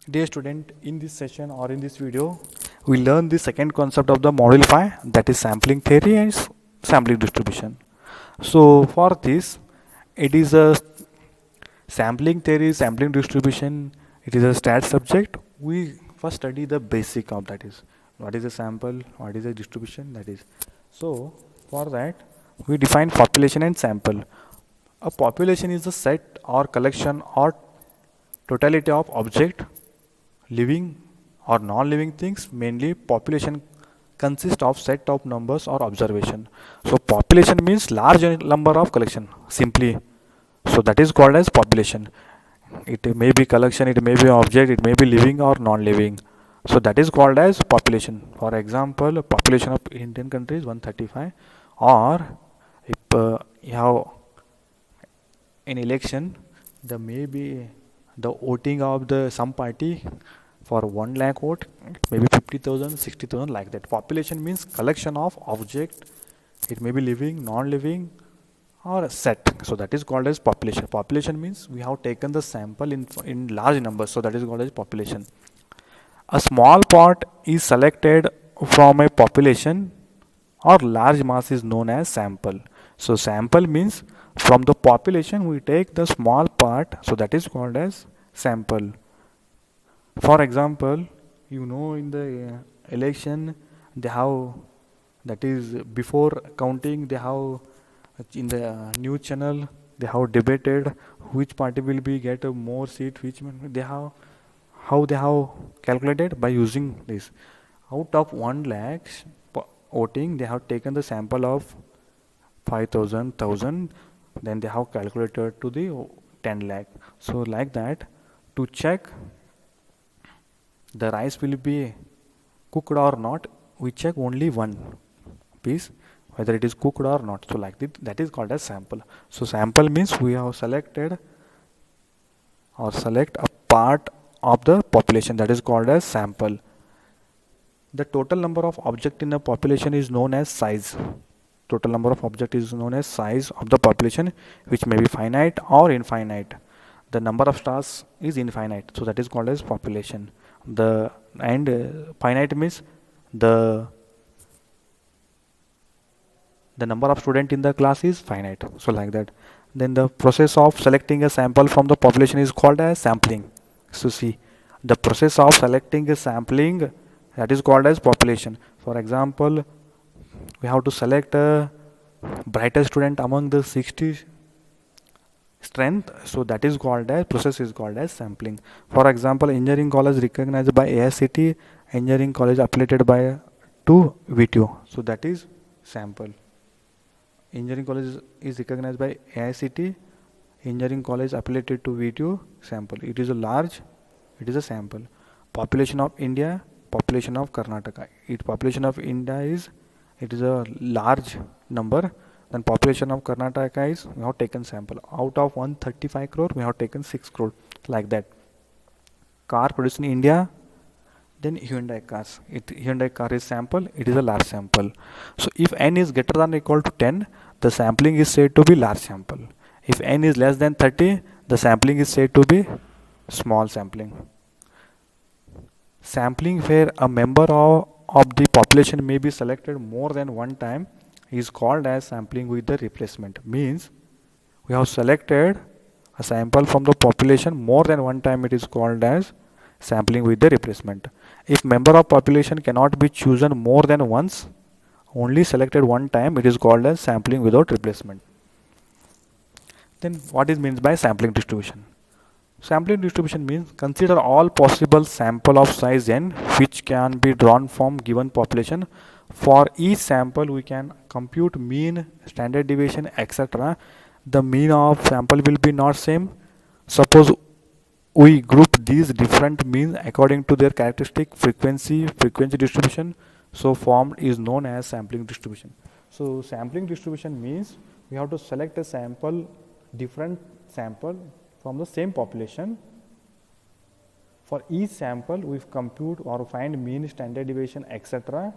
Dear student, in this session or in this video, we learn the second concept of the module 5, that is sampling theory and sampling distribution. So for this, it is a sampling theory, sampling distribution, it is a stat subject. We first study the basic of that is what is a sample, what is a distribution, that is. So for that, we define population and sample. A population is a set or collection or totality of object, living or non-living things. Mainly population consists of set of numbers or observation. So population means large number of collection simply. So that is called as population. It may be collection, it may be object, it may be living or non-living. So that is called as population. For example, population of Indian country is 135, or if you have in election, the may be the voting of the some party for 1 lakh vote, maybe 50,000, 60,000, like that. Population means collection of object. It may be living, non-living, or a set. So that is called as population. Population means we have taken the sample in large numbers. So that is called as population. A small part is selected from a population or large mass is known as sample. So sample means from the population we take the small part, so that is called as sample. For example, in the election they have, that is before counting, they have in the news channel they have debated which party will be get a more seat, they have, how they have calculated by using this. Out of 1 lakh voting, they have taken the sample of 5,000, then they have calculated to the 10 lakh. So like that, to check the rice will be cooked or not, we check only one piece whether it is cooked or not. So like that is called as sample. So sample means we have selected or select a part of the population, that is called as sample. The total number of object in a population is known as size. Total number of object is known as size of the population, which may be finite or infinite. The number of stars is infinite, so that is called as population. The and finite means the number of student in the class is finite, so like that. Then the process of selecting a sample from the population is called as sampling. So see, the process of selecting a sampling, that is called as population. For example, we have to select a brightest student among the 60 strength, so that is called as process is called as sampling. For example, engineering college recognized by AICT, engineering college affiliated by to VTO, so that is sample. Engineering college is recognized by AICT, engineering college affiliated to VTO, sample. It is a large, it is a sample. Population of India, population of Karnataka. Population of India is, it is a large number. Then population of Karnataka is, we have taken sample. Out of 135 crore, we have taken 6 crore, like that. Car produced in India, then Hyundai cars. Hyundai car is sample, it is a large sample. So if n is greater than or equal to 10, the sampling is said to be large sample. If n is less than 30, the sampling is said to be small sampling. Sampling where a member of the population may be selected more than one time is called as sampling with the replacement. Means we have selected a sample from the population more than one time, it is called as sampling with the replacement. If member of population cannot be chosen more than once, only selected one time, it is called as sampling without replacement. Then what is means by sampling distribution? Sampling distribution means consider all possible sample of size n which can be drawn from given population. For each sample we can compute mean, standard deviation, etc. The mean of sample will be not same. Suppose we group these different means according to their characteristic frequency distribution, so formed is known as sampling distribution. So sampling distribution means we have to select a sample, different sample from the same population. For each sample we compute or find mean, standard deviation, etc.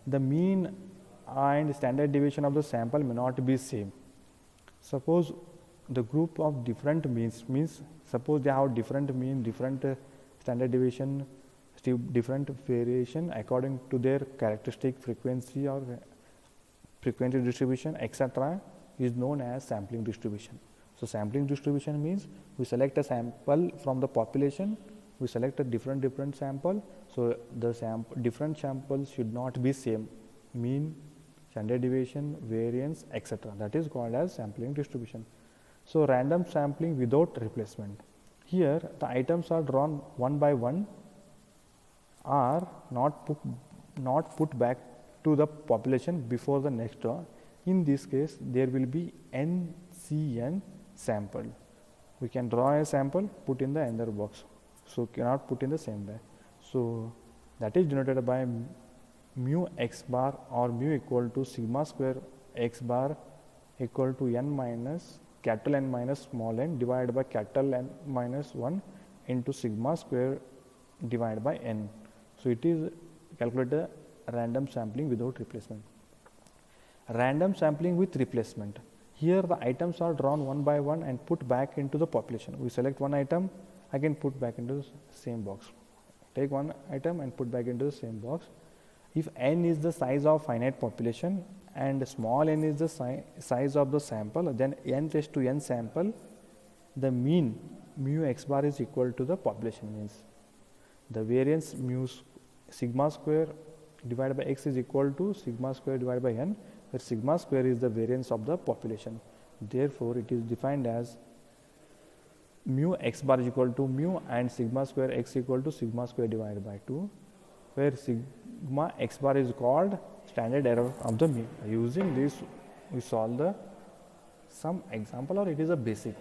The mean and standard deviation of the sample may not be same. Suppose the group of different means suppose they have different mean, different standard deviation, different variation according to their characteristic frequency or frequency distribution, etc., is known as sampling distribution. So sampling distribution means we select a sample from the population, we select a different sample. So the different samples should not be same, mean, standard deviation, variance, etc. That is called as sampling distribution. So random sampling without replacement. Here the items are drawn one by one, are not put back to the population before the next draw. In this case, there will be NCN sample. We can draw a sample, put in the another box. So cannot put in the same bag. So that is denoted by mu x bar or mu equal to sigma square x bar equal to n minus capital N minus small n divided by capital N minus 1 into sigma square divided by n. So it is calculated random sampling without replacement. Random sampling with replacement. Here the items are drawn one by one and put back into the population. We select one item, again put back into the same box. Take one item and put back into the same box. If n is the size of finite population and small n is the size of the sample, then n raised to n sample, the mean mu x bar is equal to the population means. The variance mu sigma square divided by x is equal to sigma square divided by n, where sigma square is the variance of the population. Therefore, it is defined as mu x bar is equal to mu and sigma square x equal to sigma square divided by 2, where sigma x bar is called standard error of the mean. Using this, we solve some example, or it is a basic.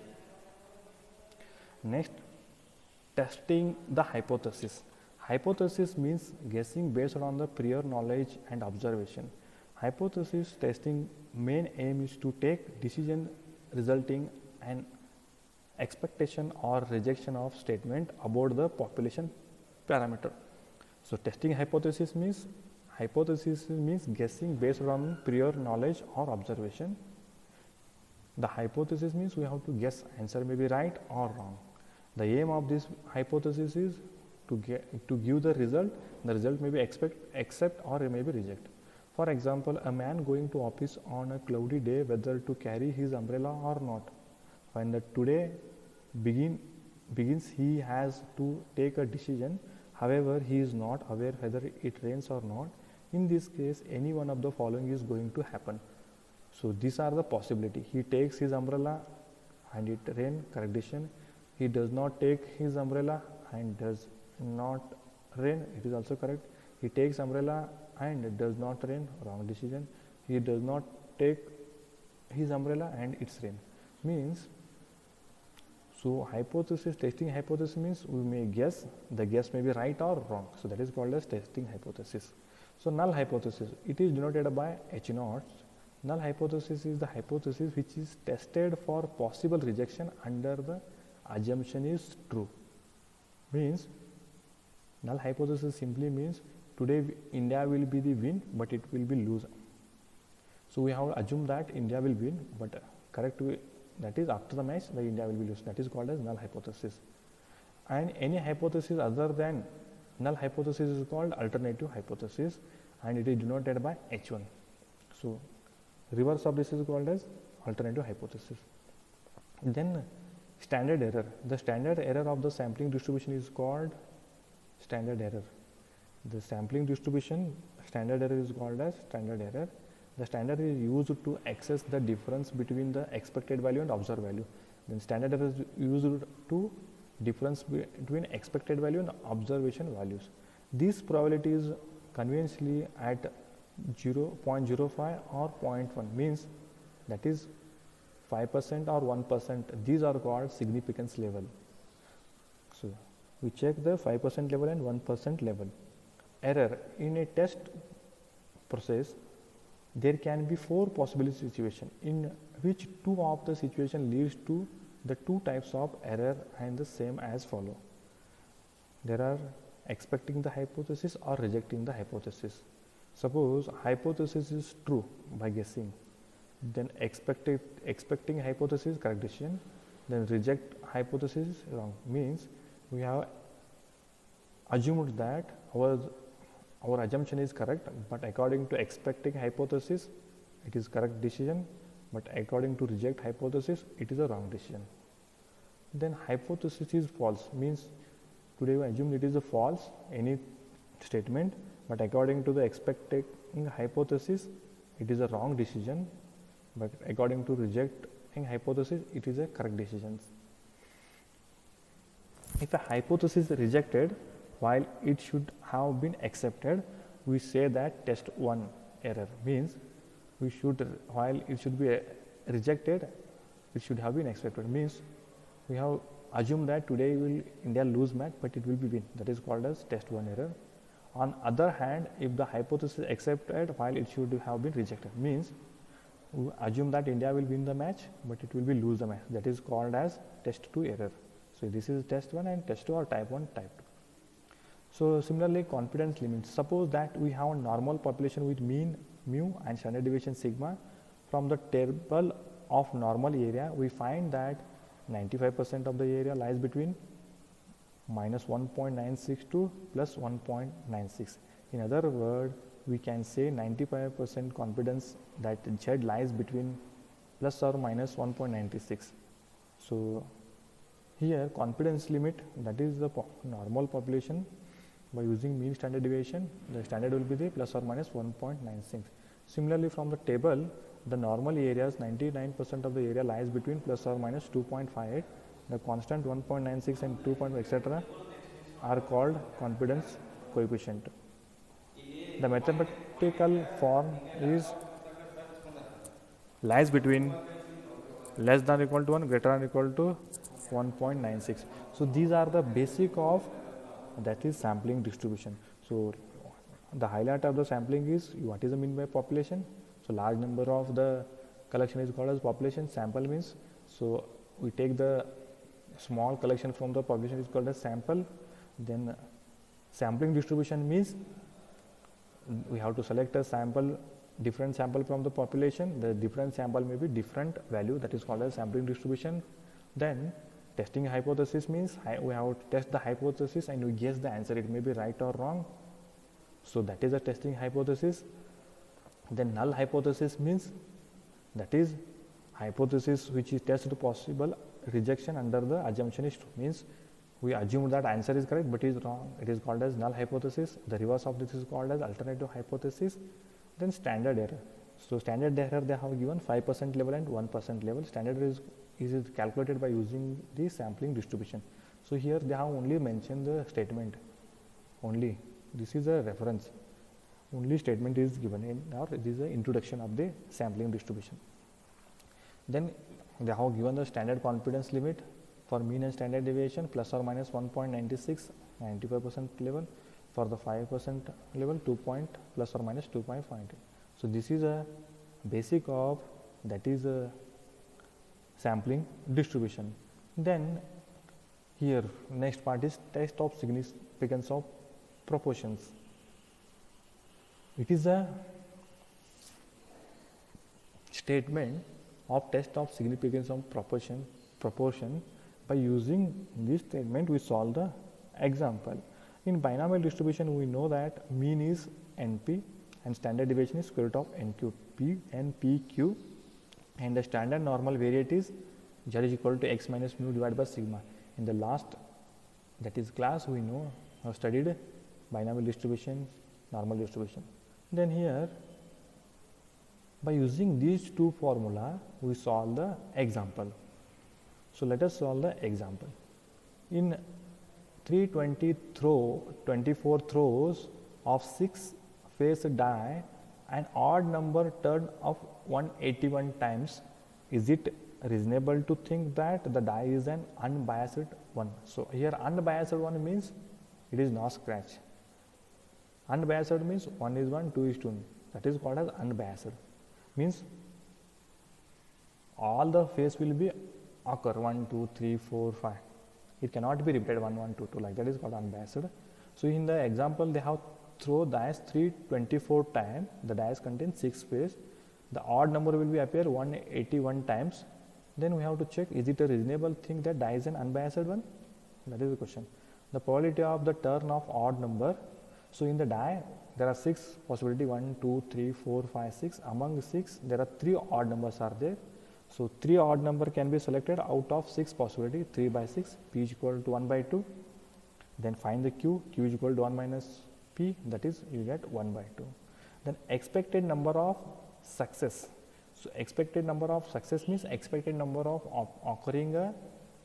Next, testing the hypothesis. Hypothesis means guessing based on the prior knowledge and observation. Hypothesis testing main aim is to take decision resulting an expectation or rejection of statement about the population parameter. So testing hypothesis means guessing based on prior knowledge or observation. The hypothesis means we have to guess answer may be right or wrong. The aim of this hypothesis is to give the result. The result may be accept or it may be reject. For example, a man going to office on a cloudy day, whether to carry his umbrella or not. When the today begins, he has to take a decision. However, he is not aware whether it rains or not. In this case, any one of the following is going to happen. So these are the possibility. He takes his umbrella and it rain, correct decision. He does not take his umbrella and does not rain, it is also correct. He takes umbrella and it does not rain, wrong decision. He does not take his umbrella and it's rain. Means, so hypothesis, testing hypothesis means we may guess, the guess may be right or wrong. So that is called as testing hypothesis. So null hypothesis, it is denoted by H naught. Null hypothesis is the hypothesis which is tested for possible rejection under the assumption is true. Means null hypothesis simply means today India will be the win, but it will be lose. So we have assumed that India will win, but correct way, that is after the match the India will be lose. That is called as null hypothesis. And any hypothesis other than null hypothesis is called alternative hypothesis, and it is denoted by H1. So reverse of this is called as alternative hypothesis. Then standard error. The standard error of the sampling distribution is called standard error. The sampling distribution standard error is called as standard error. The standard is used to access the difference between the expected value and observed value. Then standard error is used to difference between expected value and observation values. This probability is conveniently at 0.05 or 0.1, means that is 5% or 1%. These are called significance level. So we check the 5% level and 1% level. Error in a test process, there can be 4 possible situations in which 2 of the situation leads to the 2 types of error and the same as follow. There are expecting the hypothesis or rejecting the hypothesis. Suppose hypothesis is true by guessing, then expecting hypothesis correct decision, then reject hypothesis wrong, means we have assumed that our assumption is correct, but according to expecting hypothesis, it is correct decision, but according to reject hypothesis, it is a wrong decision. Then hypothesis is false, means today we assume it is a false, any statement, but according to the expecting hypothesis, it is a wrong decision, but according to rejecting hypothesis, it is a correct decision. If a hypothesis is rejected while it should have been accepted, we say that test 1 error, means we should, while it should be rejected, it should have been accepted, means we have assumed that today will India lose match, but it will be win. That is called as test 1 error. On other hand, if the hypothesis is accepted while it should have been rejected, means we assume that India will win the match, but it will be lose the match. That is called as test 2 error. So this is test 1 and test 2 are type 1, type 2. So similarly, confidence limits. Suppose that we have a normal population with mean mu and standard deviation sigma. From the table of normal area, we find that 95% of the area lies between minus 1.96 to plus 1.96. In other words, we can say 95% confidence that Z lies between plus or minus 1.96. So here confidence limit, that is the normal population, by using mean standard deviation, the standard will be the plus or minus 1.96. Similarly, from the table, the normal areas, 99% of the area lies between plus or minus 2.58. The constant 1.96 and 2. etc. are called confidence coefficient. The mathematical form is lies between less than or equal to 1, greater than or equal to 1.96. So these are the basic of that is sampling distribution. So the highlight of the sampling is what is the mean by population. So large number of the collection is called as population. Sample means, so we take the small collection from the population is called as sample. Then sampling distribution means we have to select a sample, different sample from the population. The different sample may be different value, that is called as sampling distribution. Then testing hypothesis means we have to test the hypothesis and we guess the answer, it may be right or wrong. So that is a testing hypothesis. Then null hypothesis means that is hypothesis which is test possible rejection under the assumptionist, means we assume that answer is correct but is wrong, it is called as null hypothesis. The reverse of this is called as alternative hypothesis. Then standard error. So standard error they have given 5% level and 1% level. Standard is calculated by using the sampling distribution. So here they have only mentioned the statement only. This is a reference. Only statement is given in, or this is the introduction of the sampling distribution. Then they have given the standard confidence limit for mean and standard deviation plus or minus 1.96, 95% level. For the 5% level, plus or minus 2.5. So this is a basic of that is a sampling distribution. Then here next part is test of significance of proportions. It is a statement of test of significance of proportion. By using this statement we solve the example. In binomial distribution we know that mean is NP and standard deviation is square root of NQ, P and PQ, and the standard normal variate is Z is equal to x minus mu divided by sigma. In the last, that is class, we know have studied binomial distribution, normal distribution. Then here by using these two formula we solve the example. So let us solve the example. In 324 throws of 6 face die, an odd number turned of 181 times, is it reasonable to think that the die is an unbiased one? So here unbiased one means it is not scratch. Unbiased means 1 is 1, 2 is 2. That is called as unbiased. Means all the face will be occur 1, 2, 3, 4, 5. It cannot be repeated 1, 1, 2, 2, like that is called unbiased. So in the example they have throw dice 324 times. The dice contains 6 face. The odd number will be appear 181 times. Then we have to check, is it a reasonable thing that die is an unbiased one? That is the question. The probability of the turn of odd number. So in the die there are 6 possibility, 1, 2, 3, 4, 5, 6. Among the 6 there are 3 odd numbers are there. So 3 odd number can be selected out of 6 possibility. 3 by 6, p is equal to 1 by 2. Then find the q is equal to 1 minus p, that is you get 1 by 2. Then expected number of success. So expected number of success means expected number of occurring a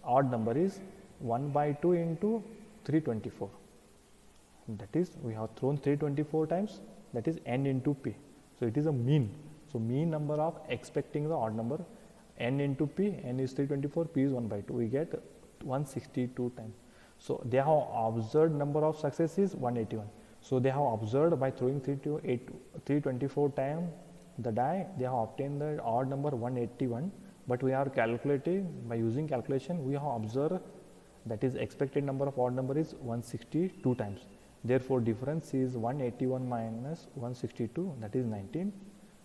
odd number is 1 by 2 into 324. That is, we have thrown 324 times, that is n into p. So it is a mean. So mean number of expecting the odd number, n into p, n is 324, p is 1 by 2. We get 162 times. So they have observed number of success is 181. So they have observed by throwing 324 times the die, they have obtained the odd number 181. But we are calculating, by using calculation we have observed that is expected number of odd number is 162 times. Therefore difference is 181 minus 162, that is 19.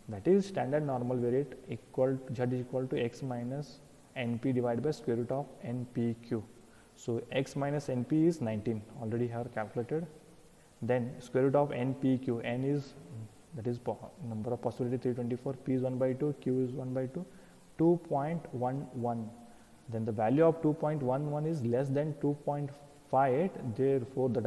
That is standard normal variate equal z is equal to x minus np divided by square root of npq. So x minus np is 19, already have calculated. Then square root of npq, n is, that is number of possibility 324, p is 1 by 2, q is 1 by 2, 2.11. Then the value of 2.11 is less than 2.58, therefore the